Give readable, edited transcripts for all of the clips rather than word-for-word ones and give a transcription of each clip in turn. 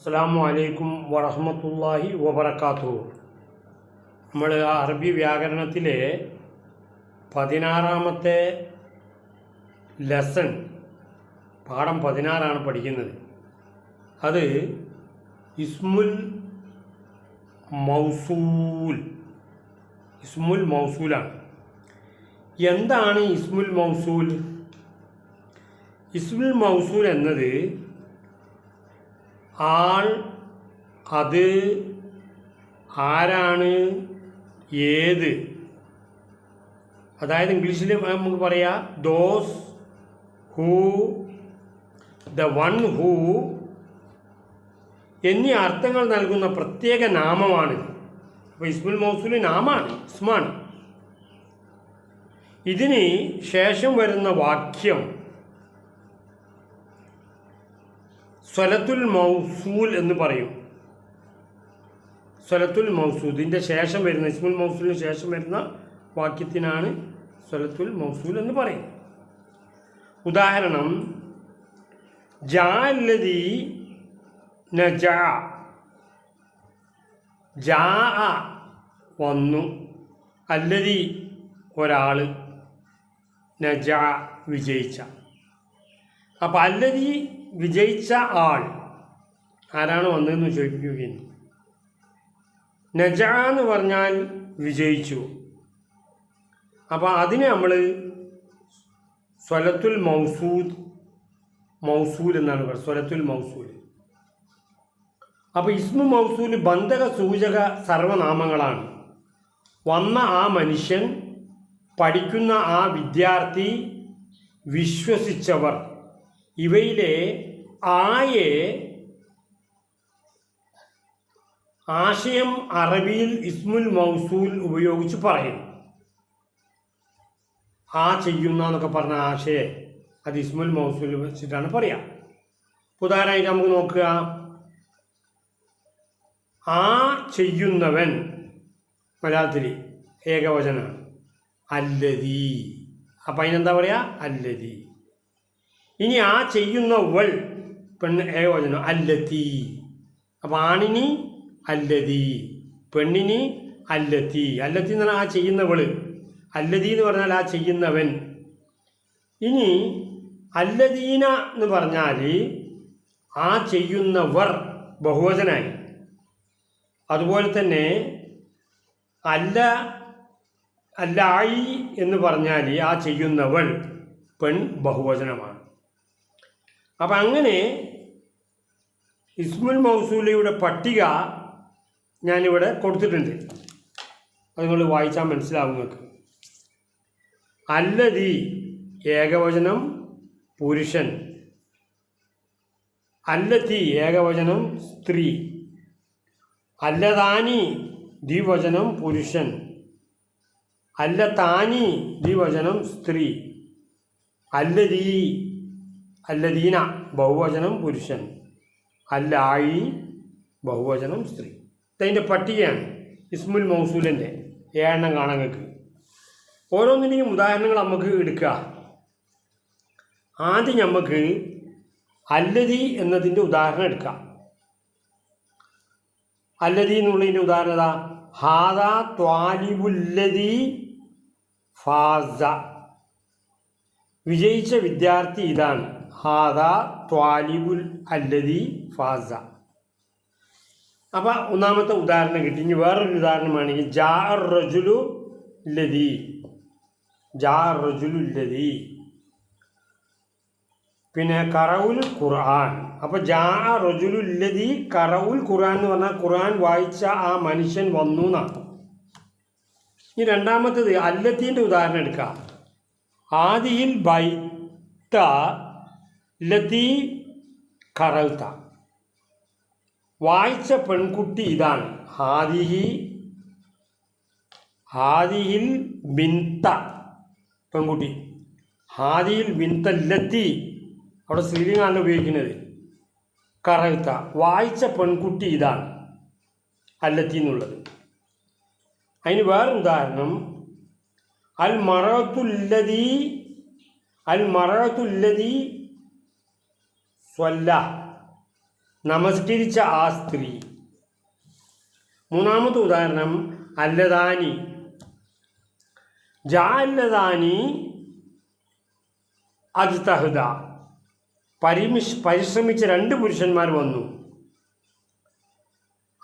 അസ്സലാമു അലൈക്കും വറഹ്മത്തുള്ളാഹി വബറകാതുഹു. നമ്മൾ അറബി വ്യാകരണത്തിലെ 16-ാമത്തെ ലെസൺ പാഠം 16 പഠിക്കുന്നത്. അത് ഇസ്മുൽ മൗസൂലാണ്. എന്താണ് ഇസ്മുൽ മൗസൂൽ? ഇസ്മുൽ മൗസൂൽ എന്നത് ആൾ, അത്, ആരാണ്, ഏത്. അതായത് ഇംഗ്ലീഷിൽ നമുക്ക് പറയാം those, who, the one who എന്നീ അർത്ഥങ്ങൾ നൽകുന്ന പ്രത്യേക നാമമാണ്. അപ്പോൾ ഇസ്മുൽ മൗസൂൽ നാമാണ്, ഇസ്മാണ്. ഇതിന് ശേഷം വരുന്ന വാക്യം സ്വലത്തുൽ മൗസൂൽ എന്ന് പറയും. സ്വലത്തുൽ മൗസൂദിൻ്റെ ശേഷം വരുന്ന, ഇസ്മുൽ മൗസൂലിന് ശേഷം വരുന്ന വാക്യത്തിനാണ് സ്വലത്തുൽ മൗസൂൽ എന്ന് പറയും. ഉദാഹരണം, ജാഅല്ലദീ നജഅ, ജാഅ വന്നു, അല്ലദീ ഒരാൾ, നജഅ വിജയിച്ച. അപ്പോൾ അല്ലദീ വിജയിച്ച ആൾ ആരാണ് വന്നതെന്ന് ചോദിക്കുകയാണ്. നജഅ എന്ന് പറഞ്ഞാൽ വിജയിച്ചു. അപ്പോൾ അതിനെ നമ്മൾ സ്വലത്തുൽ മൗസൂൽ എന്നാണ് പറയുന്നത്, സ്വലത്തുൽ മൗസൂൽ. അപ്പോൾ ഇസ്മു മൗസൂൽ ബന്ധക സൂചക സർവനാമങ്ങളാണ്. വന്ന ആ മനുഷ്യൻ, പഠിക്കുന്ന ആ വിദ്യാർത്ഥി, വിശ്വസിച്ചവർ, ഇവയിലെ ആയെ ആശയം അറബിയിൽ ഇസ്മുൽ മൗസൂൽ ഉപയോഗിച്ച് പറയും. ആ ചെയ്യുന്ന എന്നൊക്കെ പറഞ്ഞ ആശയെ അത് ഇസ്മുൽ മൗസൂൽ വെച്ചിട്ടാണ് പറയുക. ഉദാഹരണമായിട്ട് നമുക്ക് നോക്കുക, ആ ചെയ്യുന്നവൻ മലയാളത്തിൽ ഏകവചനാണ്, അല്ലദീ. അപ്പം അതിനെന്താ പറയുക? അല്ലദീ. ഇനി ആ ചെയ്യുന്നവൾ പെണ്ണ്, ഏകവചനം, അല്ലത്തി. അപ്പം ആണിനി അല്ലതി, പെണ്ണിനി അല്ലത്തി. അല്ലത്തി എന്ന് പറഞ്ഞാൽ ആ ചെയ്യുന്നവൾ, അല്ലതി എന്ന് പറഞ്ഞാൽ ആ ചെയ്യുന്നവൻ. ഇനി അല്ലദീന എന്ന് പറഞ്ഞാൽ ആ ചെയ്യുന്നവർ ബഹുവചനായി. അതുപോലെ തന്നെ അല്ലായി എന്ന് പറഞ്ഞാൽ ആ ചെയ്യുന്നവൾ പെൺ ബഹുവചനമാണ്. അപ്പം അങ്ങനെ ഇസ്മുൽ മൗസൂലയുടെ പട്ടിക ഞാനിവിടെ കൊടുത്തിട്ടുണ്ട്. അത് നിങ്ങൾ വായിച്ചാൽ മനസ്സിലാവും നിങ്ങൾക്ക്. അല്ലദീ ഏകവചനം പുരുഷൻ, അല്ലത്തി ഏകവചനം സ്ത്രീ, അല്ലതാനി ദ്വിവചനം പുരുഷൻ, അല്ലതാനി ദ്വിവചനം സ്ത്രീ, അല്ലദീന ബഹുവചനം പുരുഷൻ, അല്ലായി ബഹുവചനം സ്ത്രീ. ഇതിൻ്റെ പട്ടികയാണ് ഇസ്മുൽ മൗസൂലിൻ്റെ 7 കാണാൻ നിങ്ങൾക്ക്. ഓരോന്നിൻ്റെയും ഉദാഹരണങ്ങൾ നമുക്ക് എടുക്കുക. ആദ്യം നമുക്ക് അല്ലദീ എന്നതിൻ്റെ ഉദാഹരണം എടുക്കാം. അല്ലദീ എന്നുള്ളതിൻ്റെ ഉദാഹരണത, ഹാദാ ത്വാലിബുല്ലദീ ഫാസ, വിജയിച്ച വിദ്യാർത്ഥി ഇതാണ്. ഹാദാ ത്വാലിബുൽ അല്ലദീ ഫാസ. അപ്പം ഒന്നാമത്തെ ഉദാഹരണം കിട്ടി. ഇനി വേറൊരു ഉദാഹരണമാണെങ്കിൽ ജാഅ റജുലു ലദീ, പിന്നെ ഖറഉൽ ഖുർആൻ. അപ്പോൾ ജാഅ റജുലു ലദീ ഖറഉൽ ഖുർആൻ എന്ന് പറഞ്ഞാൽ ഖുർആൻ വായിച്ച ആ മനുഷ്യൻ വന്നു എന്നാണ്. ഇനി രണ്ടാമത്തേത് അല്ലത്തീൻ്റെ ഉദാഹരണം എടുക്കുക. ആദിയിൽ ബൈത്ത ലതീ ഖറൗത, വായിച്ച പെൺകുട്ടി ഇതാണ്. ഹാദിഹിൽ ബിന്ത പെൺകുട്ടി, ഹാദിഹിൽ ബിന്ത ലത്തി, അവിടെ സ്ത്രീലിംഗാണ് ഉപയോഗിക്കുന്നത്. ഖറൗത വായിച്ച പെൺകുട്ടി ഇതാണ്, അല്ലത്തി എന്നുള്ളത്. അതിന് വേറൊരു ഉദാഹരണം, അൽ മറഅത്തുല്ലദീ സ്വല്ല, നമസ്കരിച്ച ആ സ്ത്രീ. മൂന്നാമത്തെ ഉദാഹരണം അല്ലദാനി. ജാഅല്ലദാനി അജ്തഹദ, പരിശ്രമിച്ച 2 പുരുഷന്മാർ വന്നു.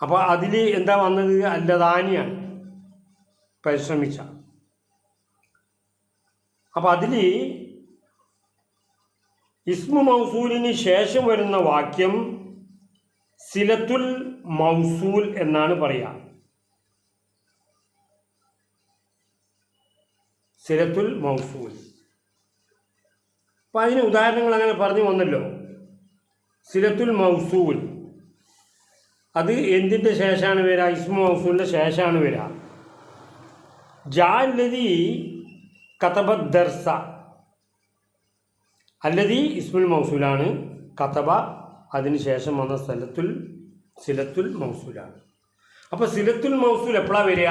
അപ്പോൾ അതിൽ എന്താ വന്നത്? അല്ലദാനിയാണ്, പരിശ്രമിച്ച. അപ്പോൾ അതിൽ ഇസ്മു മൗസൂലിന് ശേഷം വരുന്ന വാക്യം സിലത്തുൽ മൗസൂൽ എന്നാണ് പറയുക. സിലത്തുൽ മൗസൂൽ. അപ്പം അതിന് ഉദാഹരണങ്ങൾ അങ്ങനെ പറഞ്ഞു വന്നല്ലോ. സിലത്തുൽ മൗസൂൽ അത് എന്തിൻ്റെ ശേഷമാണ് വരിക? ഇസ്മു മൗസൂലിൻ്റെ ശേഷമാണ് വരിക. ജാഅല്ലദീ കതബ ദർസ, അല്ലദീ ഇസ്മുൽ മൗസൂലാണ്, കതബ അതിന് ശേഷം വന്ന സിലത്തുൽ മൗസൂലാണ്. അപ്പോൾ സിലത്തുൽ മൗസൂൽ എപ്പോഴാണ് വരിക?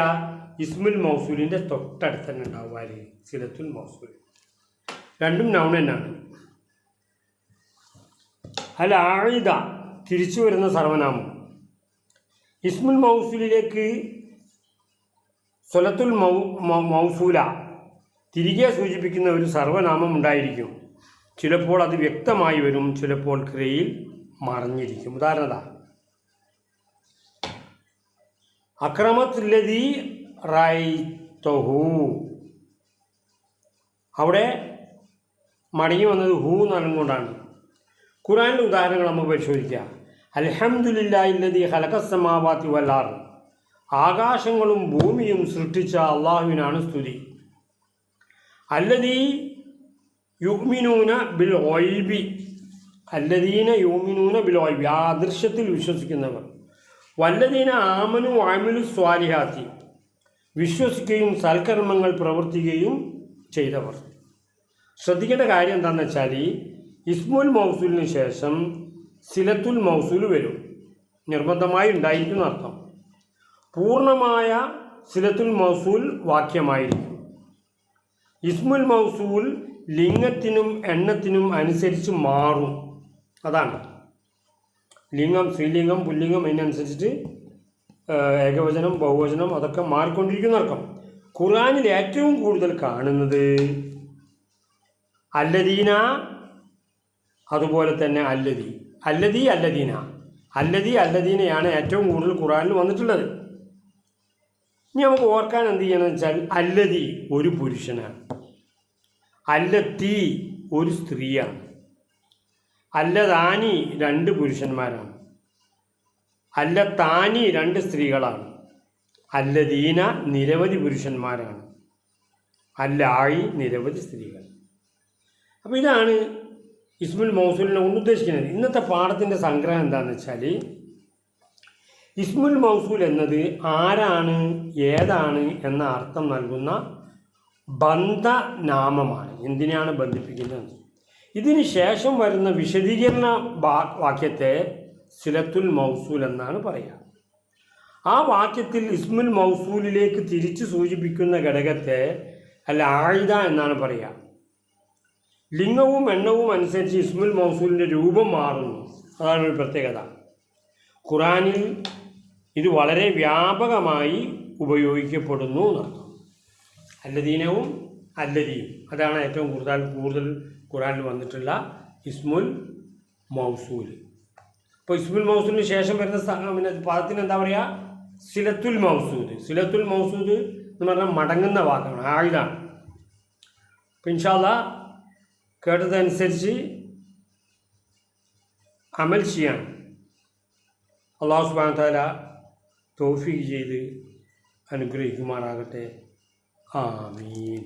ഇസ്മുൽ മൗസൂലിൻ്റെ തൊട്ടടുത്ത് തന്നെ ഉണ്ടാവുക സിലത്തുൽ മൗസൂൽ. രണ്ടും നൗൺ തന്നെയാണ്. അൽ ആയിദ തിരിച്ചു വരുന്ന സർവനാമം. ഇസ്മുൽ മൗസൂലിലേക്ക് സ്വലത്തുൽ മൗസൂല തിരികെ സൂചിപ്പിക്കുന്ന ഒരു സർവനാമം ഉണ്ടായിരിക്കും. ചിലപ്പോൾ അത് വ്യക്തമായി വരും, ചിലപ്പോൾ ക്രിയയിൽ മറഞ്ഞിരിക്കും. ഉദാഹരണ അക്രമത്തുല്ലദീ റഅയ്തഹു, അവിടെ മടങ്ങി വന്നത് ഹൂ എന്നുകൊണ്ടാണ്. ഖുർആനിലെ ഉദാഹരണങ്ങൾ നമ്മൾ പരിശോധിക്കുക. അൽഹംദുലില്ലാഹില്ലദീ ഖലഖസ്സമാവാതി വൽ അർദ്, ആകാശങ്ങളും ഭൂമിയും സൃഷ്ടിച്ച അള്ളാഹുവിനാണ് സ്തുതി. അല്ലദീ യുഅ്മിനൂന ബിൽ ഗൈബി, അല്ലദീന യുഅ്മിനൂന ബിൽ ഗൈബി, ആ അദൃശ്യത്തിൽ വിശ്വസിക്കുന്നവർ. വല്ലദീന ആമനു വഅമിലു സ്വാലിഹാത്തി, വിശ്വസിക്കുകയും സൽക്കർമ്മങ്ങൾ പ്രവർത്തിക്കുകയും ചെയ്തവർ. ശ്രദ്ധിക്കേണ്ട കാര്യം എന്താണെന്ന് വെച്ചാൽ ഇസ്മുൽ മൗസൂലിന് ശേഷം സിലത്തുൽ മൗസൂൽ വരും, നിർബന്ധമായി ഉണ്ടായിരിക്കുന്ന അർത്ഥം. പൂർണ്ണമായ സിലത്തുൽ മൗസൂൽ വാക്യമായിരിക്കും. ഇസ്മുൽ മൗസൂൽ ലിംഗത്തിനും എണ്ണത്തിനും അനുസരിച്ച് മാറും. അതാണ് ലിംഗം, സ്ത്രീലിംഗം, പുല്ലിംഗം, അതിനനുസരിച്ചിട്ട് ഏകവചനം, ബഹുവചനം അതൊക്കെ മാറിക്കൊണ്ടിരിക്കുന്ന അർത്ഥം. ഖുർആനിൽ ഏറ്റവും കൂടുതൽ കാണുന്നത് അല്ലദീന, അതുപോലെ തന്നെ അല്ലദീന, അല്ലദീനയാണ് ഏറ്റവും കൂടുതൽ ഖുർആനിൽ വന്നിട്ടുള്ളത്. ഇനി നമുക്ക് ഓർക്കാൻ എന്ത് ചെയ്യണമെന്ന് വെച്ചാൽ അല്ലദീ ഒരു പുരുഷനാണ്, അല്ലത്തി ഒരു സ്ത്രീയാണ്, അല്ലദാനി 2 പുരുഷന്മാരാണ്, അല്ലത്താനി 2 സ്ത്രീകളാണ്, അല്ലദീന നിരവധി പുരുഷന്മാരാണ്, അല്ലായി നിരവധി സ്ത്രീകൾ. അപ്പോൾ ഇതാണ് ഇസ്മുൽ മൗസൂലിനെ കൊണ്ട് ഉദ്ദേശിക്കുന്നത്. ഇന്നത്തെ പാഠത്തിൻ്റെ സംഗ്രഹം എന്താണെന്ന് വെച്ചാൽ ഇസ്മുൽ മൗസൂൽ എന്നത് ആരാണ്, ഏതാണ് എന്ന അർത്ഥം നൽകുന്ന ബന്ധനാമമാണ്. എന്തിനാണ് ബന്ധിപ്പിക്കുന്നത്? ഇതിന് ശേഷം വരുന്ന വിശദീകരണ വാക്യത്തെ സിലത്തുൽ മൗസൂൽ എന്നാണ് പറയുക. ആ വാക്യത്തിൽ ഇസ്മുൽ മൗസൂലിലേക്ക് തിരിച്ചു സൂചിപ്പിക്കുന്ന ഘടകത്തെ അൽ ആയിദ എന്നാണ് പറയുക. ലിംഗവും എണ്ണവും അനുസരിച്ച് ഇസ്മുൽ മൗസൂലിൻ്റെ രൂപം മാറുന്നു. അതാണ് ഒരു പ്രത്യേകത. ഖുർആനിൽ ഇത് വളരെ വ്യാപകമായി ഉപയോഗിക്കപ്പെടുന്നു എന്നർത്ഥം. അല്ലദീനവും അല്ലദിയും അതാണ് ഏറ്റവും കൂടുതൽ ഖുർആനിൽ വന്നിട്ടുള്ള ഇസ്മുൽ മൗസൂൽ. അപ്പോൾ ഇസ്മുൽ മൗസൂലിന് ശേഷം വരുന്ന പദത്തിന് എന്താ പറയുക? സിലത്തുൽ മൗസൂദ്. സിലത്തുൽ മൗസൂദ് എന്ന് പറഞ്ഞാൽ മടങ്ങുന്ന വാക്കാണ്, ആയിതാണ്. അപ്പോൾ ഇൻഷാ അല്ലാഹ് കേട്ടതനുസരിച്ച് അമൽ ചെയ്യാൻ അല്ലാഹു സുബ്ഹാനഹു വ തആല തൗഫീഖ് ചെയ്ത് അനുഗ്രഹിക്കുമാറാകട്ടെ. ആമീൻ.